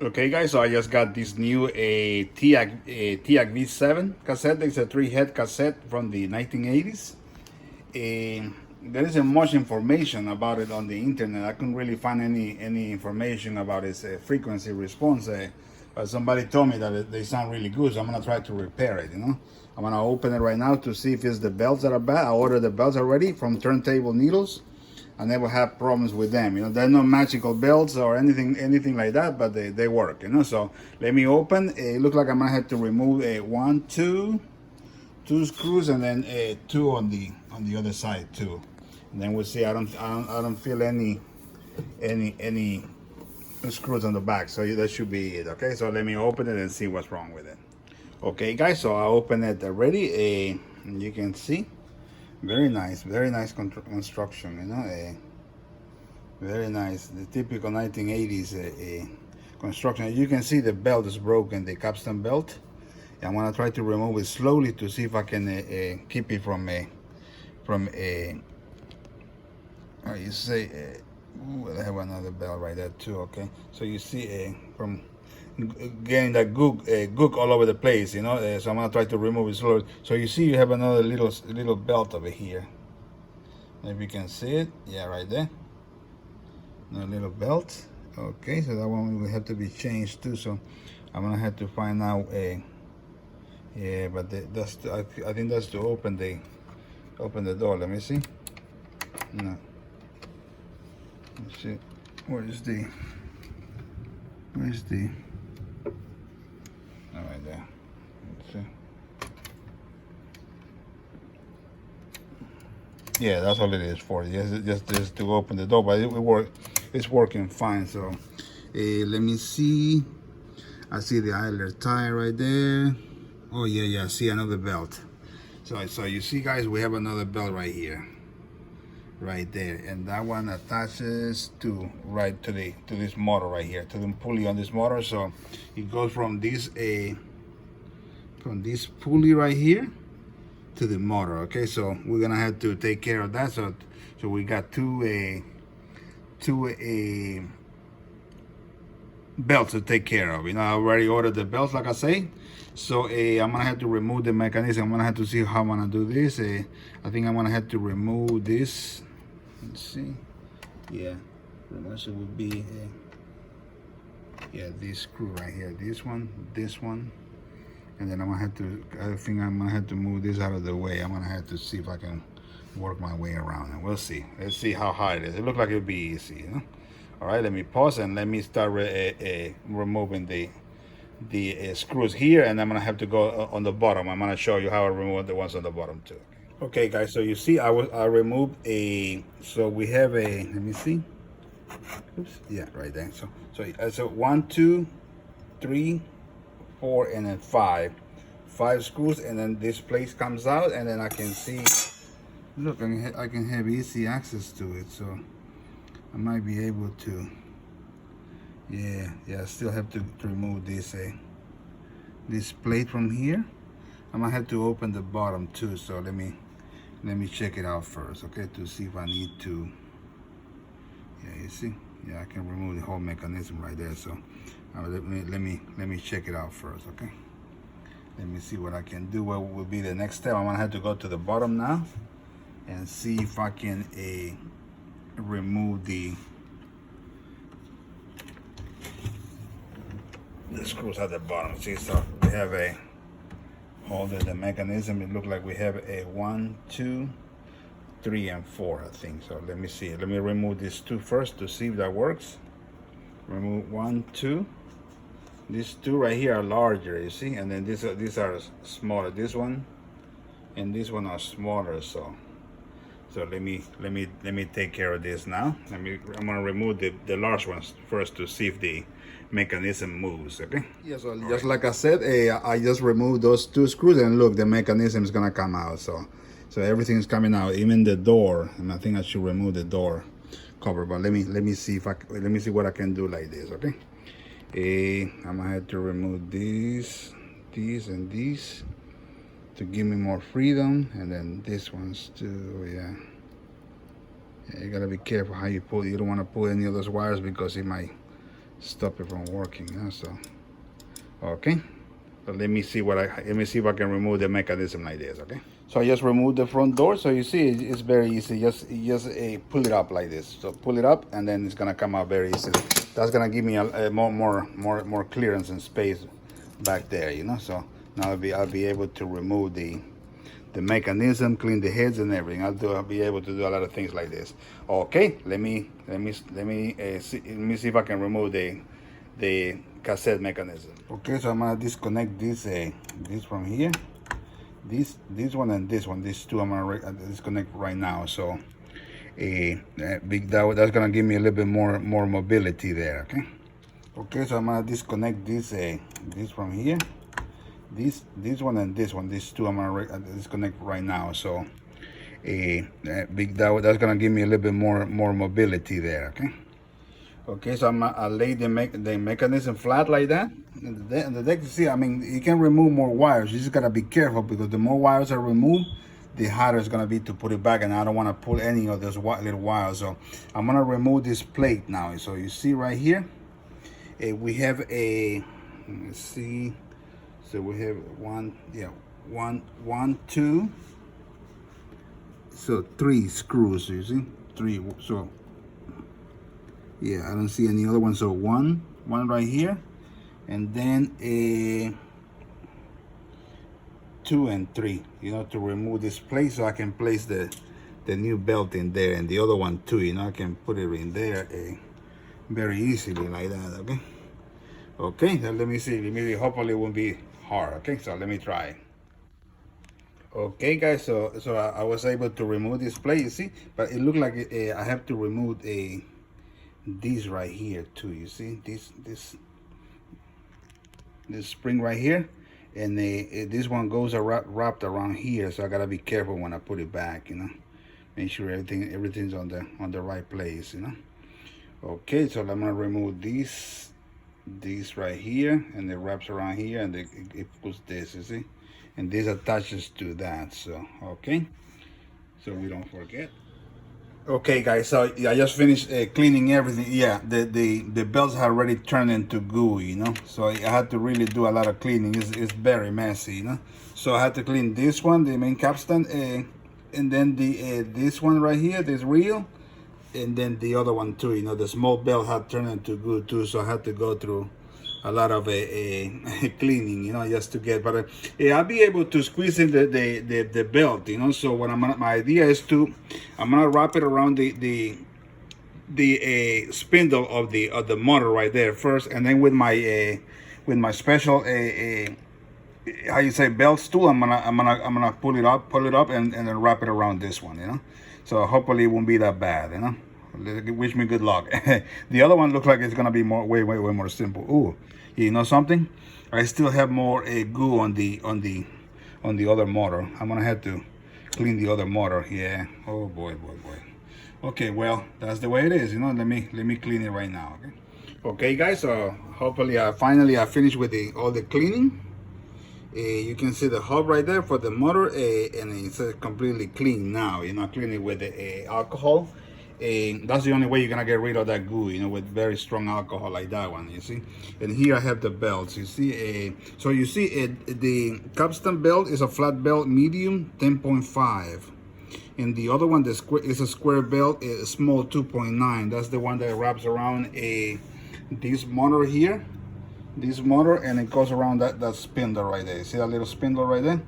Okay guys, so I just got this new Teac V-7 cassette. It's a 3-head cassette from the 1980s. There isn't much information about it on the internet. I couldn't really find any information about its frequency response. But somebody told me that they sound really good, so I'm gonna try to repair it. I'm gonna open it right now to see if it's the belts that are bad. I ordered the belts already from Turntable Needles. I never have problems with them. They're no magical belts or anything like that, but they work. So let me open. It looks like I'm gonna have to remove two screws, and then two on the other side too. And then we'll see. I don't feel any screws on the back, so that should be it. Okay, so let me open it and see what's wrong with it. Okay, guys, so I opened it already. You can see. Very nice construction, very nice. The typical 1980s construction. As you can see, the belt is broken, the capstan belt. I'm gonna try to remove it slowly to see if I can keep it from you say, I have another belt right there too. Okay, so you see from getting that gook all over the place, so I'm gonna try to remove it slowly. So you see, you have another little belt over here. Maybe you can see it. Yeah, right there. Another little belt. Okay, so that one will have to be changed too. So I'm gonna have to find out yeah, but I think that's to open the door. Let me see. No. Let's see. Where's the all right there. Let's see. Yeah, that's all it is for. Just to open the door, but it's working fine. So let me see. I see the idler tire right there. Oh yeah, I see another belt. So you see, guys, we have another belt right here, right there, and that one attaches to this motor right here, to the pulley on this motor. So it goes from this pulley right here to the motor. Okay, so we're gonna have to take care of that. So we got two belts to take care of. I already ordered the belts, like I say. So I'm gonna have to remove the mechanism. I'm gonna have to see how I'm gonna do this. I think I'm gonna have to remove this. Let's see. Yeah, the rest would be yeah, this screw right here. This one, and then I think I'm gonna have to move this out of the way. I'm gonna have to see if I can work my way around it. We'll see. Let's see how hard it is. It looks like it'll be easy. All right, let me pause and let me start removing the screws here, and I'm gonna have to go on the bottom. I'm gonna show you how I remove the ones on the bottom too. Okay, guys, so you see I removed so we have let me see. Oops, yeah, right there. So 1, 2, 3, 4, and then 5 screws, and then this place comes out, and then I can see, look, I can have easy access to it. So I might be able to, yeah, I still have to remove this plate from here. I might have to open the bottom too. So let me check it out first, okay, to see if I need to. Yeah, you see, yeah, I can remove the whole mechanism right there. So let me check it out first, okay. Let me see what I can do. What will be the next step? I'm gonna have to go to the bottom now and see if I can remove the screws at the bottom. See, so we have hold the mechanism. It looks like we have 1, 2, 3, and 4, I think. So let me see. Let me remove these two first to see if that works. Remove 1, 2. These two right here are larger, you see, and then these are smaller. This one and this one are smaller. So let me take care of this now. I'm gonna remove the large ones first to see if the mechanism moves. Okay. Yeah. So just like I said, I just removed those two screws, and look, the mechanism is gonna come out. So everything's coming out, even the door. And I think I should remove the door cover. But let me see what I can do like this. Okay. I'm gonna have to remove these, and these, to give me more freedom, and then this one's too. Yeah, you gotta be careful how you pull. You don't want to pull any of those wires because it might stop it from working. So okay, so let me see if I can remove the mechanism like this. Okay, so I just removed the front door. So you see it's very easy. Just pull it up like this. So pull it up, and then it's gonna come out very easily. That's gonna give me a more clearance and space back there, you know. So now I'll be able to remove the mechanism, clean the heads and everything. I'll be able to do a lot of things like this. Okay, let me see if I can remove the cassette mechanism. Okay, so I'm gonna disconnect this from here. This one and this one, these two I'm gonna disconnect right now. So that's gonna give me a little bit more mobility there. Okay, so I'm gonna disconnect this from here. This one and this one, these two I'm gonna disconnect right now. So that's gonna give me a little bit more mobility there. Okay, so I'll lay the mechanism flat like that. And the deck, you see, I mean, you can remove more wires. You just gotta be careful, because the more wires I remove, the harder it's gonna be to put it back, and I don't want to pull any of those little wires. So I'm gonna remove this plate now. So you see right here, we have let's see. So we have one, two. So 3 screws, you see, 3. So yeah, I don't see any other one. So one right here, and then 2 and 3, you know, to remove this plate, so I can place the new belt in there, and the other one too, you know, I can put it in there very easily like that. Okay, now let me see. Maybe hopefully it won't be hard. Okay, so let me try. Okay, guys, so I was able to remove this plate, you see, but it looked like I have to remove this right here too. You see this spring right here, and this one goes wrapped around here, so I gotta be careful when I put it back, you know, make sure everything's on the right place, you know. Okay, so I'm gonna remove this right here, and it wraps around here, and it puts this, you see, and this attaches to that. So okay, so we don't forget. Okay, guys, so I just finished cleaning everything. Yeah, the belts have already turned into goo, you know, so I had to really do a lot of cleaning. It's very messy, you know, so I had to clean this one, the main capstan, and then this one right here, this reel, and then the other one too, you know. The small belt had turned into goo too, so I had to go through a lot of cleaning, you know, just to get. But I'll be able to squeeze in the belt, you know. So what my idea is I'm gonna wrap it around the spindle of the motor right there first, and then with my special how you say, belt tool, I'm gonna pull it up and then wrap it around this one, you know. So hopefully it won't be that bad, you know. Wish me good luck. The other one looks like it's gonna be way more simple. Ooh, you know something? I still have more goo on the other motor. I'm gonna have to clean the other motor. Yeah. Oh boy. Okay, well, that's the way it is, you know. Let me clean it right now. Okay, guys. So hopefully I finished with all the cleaning. You can see the hub right there for the motor, and it's completely clean now. You know, clean it with alcohol. That's the only way you're gonna get rid of that goo, you know, with very strong alcohol like that one, you see. And here I have the belts, you see. So you see the capstan belt is a flat belt medium 10.5, and the other one, is a square belt, a small 2.9. That's the one that wraps around this motor here, and it goes around that spindle right there. See that little spindle right there?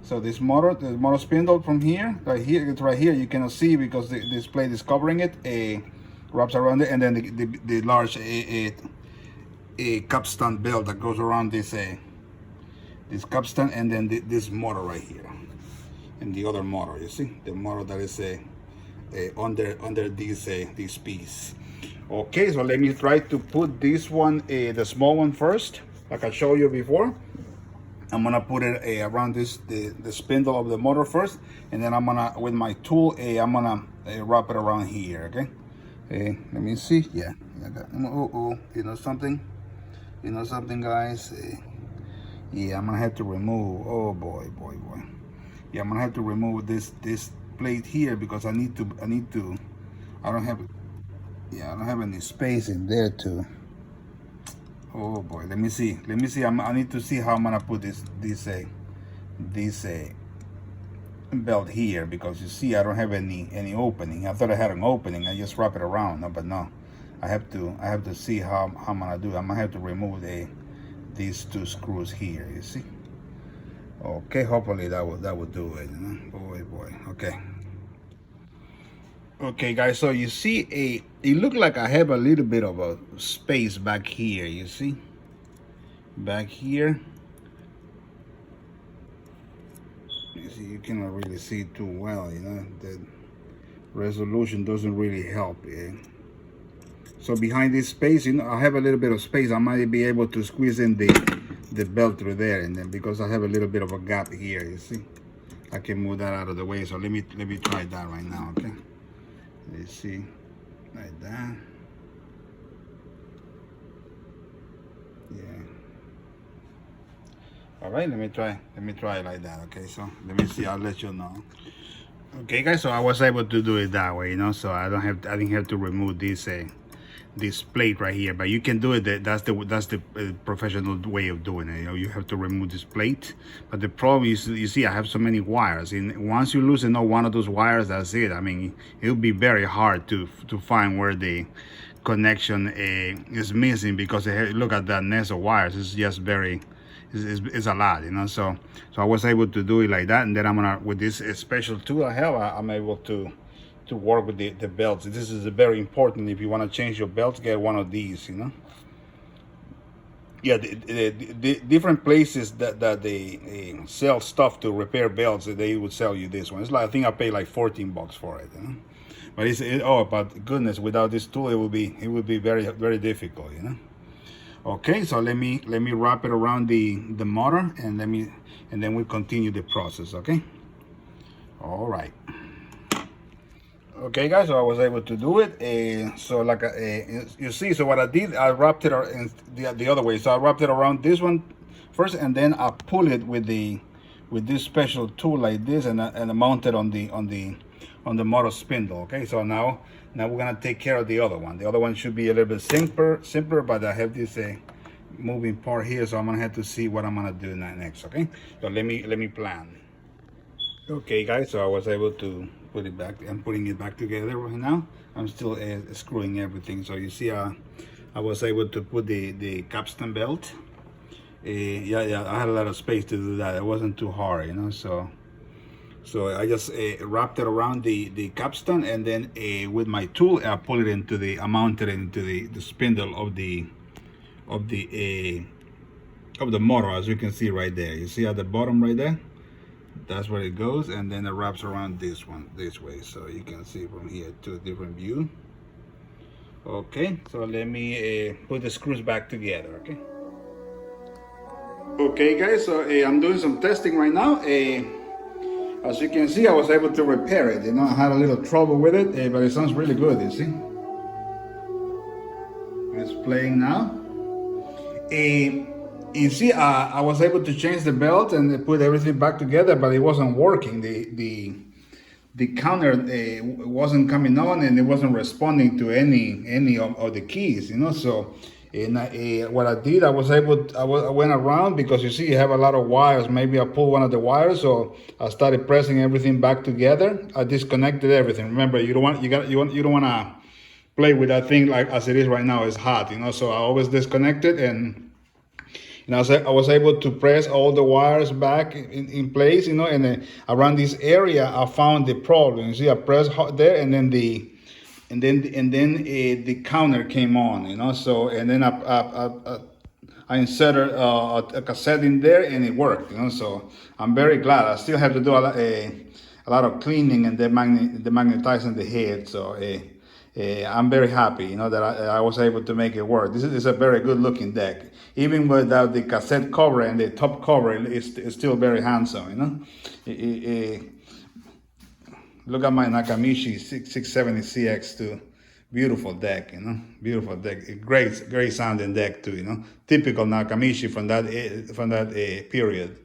So the motor spindle from here, it's right here. You cannot see because this plate is covering it. Wraps around it, and then the large capstan belt that goes around this capstan, and then this motor right here, and the other motor. You see the motor that is under this piece. Okay, so let me try to put this one, the small one first, like I showed you before. I'm gonna put it around the spindle of the motor first, and then I'm gonna, with my tool, I'm gonna wrap it around here. Okay, let me see. Yeah, you know something, guys. Yeah, I'm gonna have to remove. Oh boy. Yeah, I'm gonna have to remove this plate here, because I don't have any space in there to Oh boy, let me see. I need to see how I'm gonna put this belt here, because you see I don't have any opening. I thought I had an opening. I just wrap it around. No, but no. I have to see how I'm gonna do it. I'm gonna have to remove these two screws here. You see? Okay, hopefully that will do it. You know? Boy. Okay. Okay, guys. So you see it looked like I have a little bit of a space back here. You see? Back here. You see, you cannot really see too well. You know, the resolution doesn't really help. So behind this space, you know, I have a little bit of space. I might be able to squeeze in the belt through there, and then because I have a little bit of a gap here, you see, I can move that out of the way. So let me try that right now. Okay, let's see, like that. Yeah. All right, let me try it like that. Okay, so let me see. I'll let you know. Okay, guys. So I was able to do it that way, you know. So I didn't have to remove this plate right here, but you can do it. That's the professional way of doing it. You know, you have to remove this plate. But the problem is, you see, I have so many wires, and once you loosen one of those wires, that's it. I mean, it'll be very hard to find where the connection is missing, because look at that nest of wires. It's just it's a lot, you know. So I was able to do it like that, and then I'm gonna, with this special tool I have, I'm able to work with the belts. This is very important. If you want to change your belts, get one of these, you know. Yeah, the different places that they sell stuff to repair belts, they would sell you this one. It's like, I think I paid like $14 for it, you know. But oh, but goodness, without this tool, it would be very, very difficult, you know. Okay, so let me wrap it around the motor, and then we continue the process. Okay. All right. Okay, guys, so I was able to do it. So like you see, so what I did, I wrapped it the other way. So I wrapped it around this one first, and then I pull it with this special tool like this, and I mount it on the motor spindle. Okay, so now we're gonna take care of the other one. The other one should be a little bit simpler, but I have this moving part here, so I'm gonna have to see what I'm gonna do next. Okay, so let me plan. Okay, guys, so I was able to put it back. I'm putting it back together right now. I'm still screwing everything. So you see, I was able to put the capstan belt. Yeah, I had a lot of space to do that. It wasn't too hard, you know. So I just wrapped it around the capstan, and then with my tool, I pull it into I mounted it into the spindle of the motor, as you can see right there. You see at the bottom right there? That's where it goes, and then it wraps around this way, so you can see from here to a different view. Okay, so let me put the screws back together. Okay, guys, so I'm doing some testing right now. As you can see, I was able to repair it. You know, I had a little trouble with it, but it sounds really good. You see, it's playing now. You see, I was able to change the belt and put everything back together, but it wasn't working. The counter wasn't coming on, and it wasn't responding to any of the keys, you know. So, what I did, I went around, because you see, you have a lot of wires. Maybe I pulled one of the wires, so I started pressing everything back together. I disconnected everything. Remember, you don't want to play with that thing like as it is right now. It's hot, you know. So I always disconnect it, and I was able to press all the wires back in place, you know, and then around this area, I found the problem. You see, I pressed there, and then the counter came on, you know. So, and then I inserted a cassette in there, and it worked, you know. So I'm very glad. I still have to do a lot of cleaning and demagnetizing the head. So I'm very happy, you know, that I was able to make it work. This is a very good looking deck. Even without the cassette cover and the top cover, it's still very handsome, you know. Look at my Nakamichi 670 CX2. Beautiful deck, you know. Beautiful deck. Great sounding deck too, you know. Typical Nakamichi from that period.